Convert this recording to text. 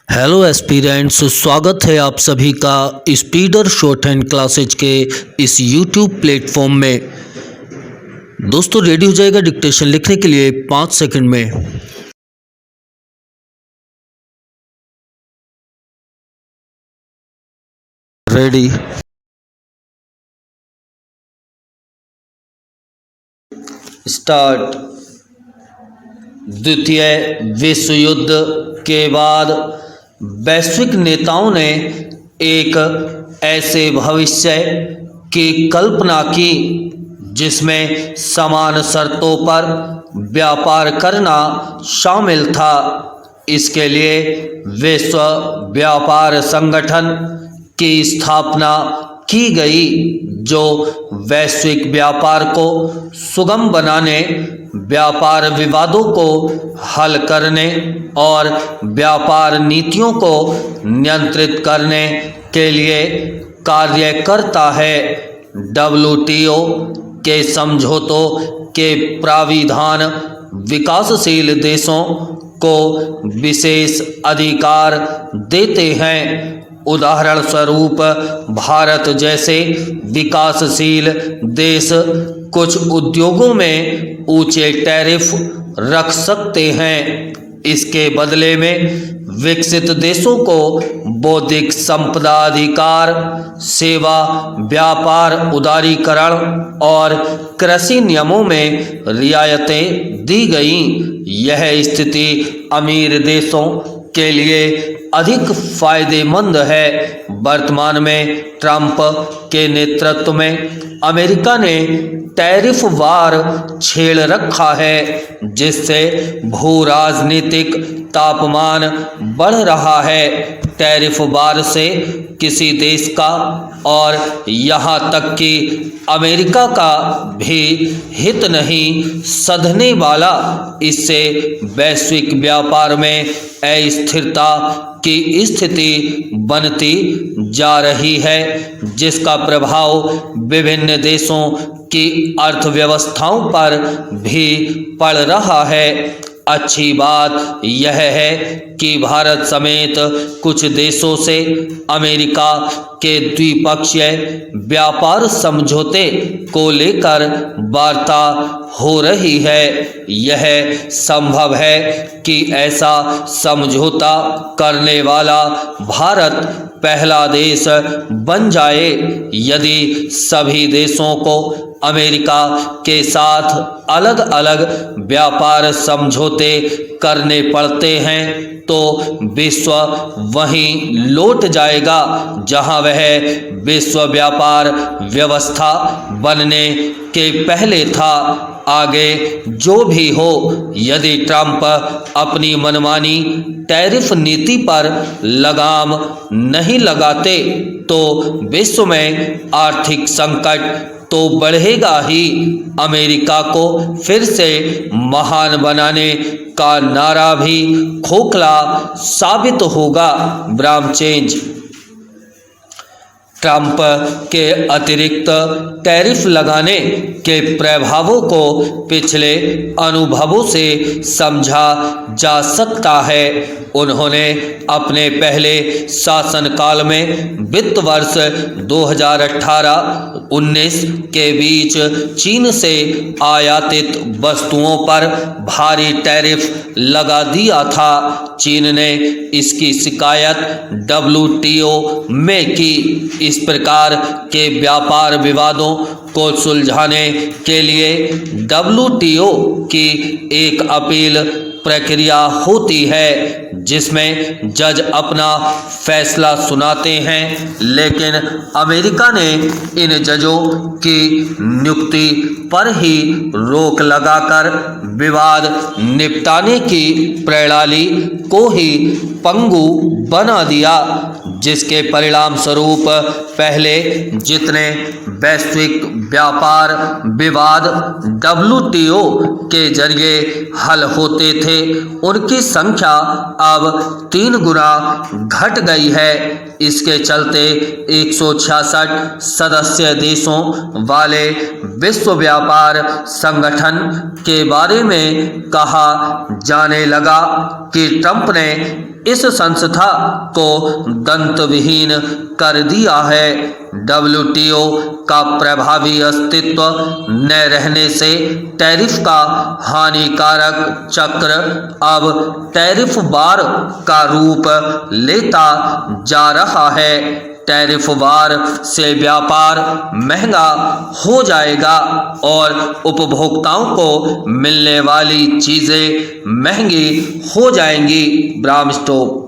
Hello aspirants, स्वागत है आप सभी का स्पीडर शॉर्ट हैंड क्लासेज के इस यूट्यूब प्लेटफॉर्म में। दोस्तों, रेडी हो जाएगा डिक्टेशन लिखने के लिए 5 सेकंड में। Ready, start. द्वितीय विश्व युद्ध के बाद वैश्विक नेताओं ने एक ऐसे भविष्य की कल्पना की जिसमें समान शर्तों पर व्यापार करना शामिल था। इसके लिए विश्व व्यापार संगठन की स्थापना की गई, जो वैश्विक व्यापार को सुगम बनाने, व्यापार विवादों को हल करने और व्यापार नीतियों को नियंत्रित करने के लिए कार्य करता है। WTO के समझौतों के प्राविधान विकासशील देशों को विशेष अधिकार देते हैं। उदाहरण स्वरूप, भारत जैसे विकासशील देश कुछ उद्योगों में ऊंचे टैरिफ रख सकते हैं। इसके बदले में विकसित देशों को बौद्धिक संपदा अधिकार, सेवा, व्यापार उदारीकरण और कृषि नियमों में रियायतें दी गईं। यह स्थिति अमीर देशों के लिए अधिक फायदेमंद है। वर्तमान में ट्रंप के नेतृत्व में अमेरिका ने टैरिफ वार छेड़ रखा है, जिससे भू राजनीतिक तापमान बढ़ रहा है। टैरिफ वार से किसी देश का और यहाँ तक कि अमेरिका का भी हित नहीं सधने वाला। इससे वैश्विक व्यापार में अस्थिरता की स्थिति बनती जा रही है, जिसका प्रभाव विभिन्न देशों की अर्थव्यवस्थाओं पर भी पड़ रहा है। अच्छी बात यह है कि भारत समेत कुछ देशों से अमेरिका के द्विपक्षीय व्यापार समझौते को लेकर वार्ता हो रही है। यह संभव है कि ऐसा समझौता करने वाला भारत पहला देश बन जाए। यदि सभी देशों को अमेरिका के साथ अलग अलग व्यापार समझौते करने पड़ते हैं, तो विश्व वहीं लौट जाएगा जहां वह विश्व व्यापार व्यवस्था बनने के पहले था। आगे जो भी हो, यदि ट्रंप अपनी मनमानी टैरिफ नीति पर लगाम नहीं लगाते, तो विश्व में आर्थिक संकट तो बढ़ेगा ही। अमेरिका को फिर से महान बनाने का नारा भी खोखला साबित होगा। Bram change. ट्रंप के अतिरिक्त टैरिफ लगाने के प्रभावों को पिछले अनुभवों से समझा जा सकता है। उन्होंने अपने पहले शासनकाल में वित्त वर्ष 2018-19 के बीच चीन से आयातित वस्तुओं पर भारी टैरिफ लगा दिया था। चीन ने इसकी शिकायत WTO में की। इस प्रकार के व्यापार विवादों को सुलझाने के लिए WTO की एक अपील प्रक्रिया होती है, जिसमें जज अपना फैसला सुनाते हैं। लेकिन अमेरिका ने इन जजों की नियुक्ति पर ही रोक लगाकर विवाद निपटाने की प्रणाली को ही पंगु बना दिया, जिसके परिणाम स्वरूप पहले जितने वैश्विक व्यापार विवाद WTO के जरिए हल होते थे, उनकी संख्या अब 3 गुना घट गई है। इसके चलते 166 सदस्य देशों वाले विश्व व्यापार संगठन के बारे में कहा जाने लगा कि ट्रंप ने इस संस्था को दंतविहीन कर दिया है। WTO का प्रभावी अस्तित्व न रहने से टैरिफ का हानिकारक चक्र अब टैरिफ वार का रूप लेता जा रहा है। टैरिफ वार से व्यापार महंगा हो जाएगा और उपभोक्ताओं को मिलने वाली चीज़ें महंगी हो जाएंगी। ब्राह्मस्टॉप।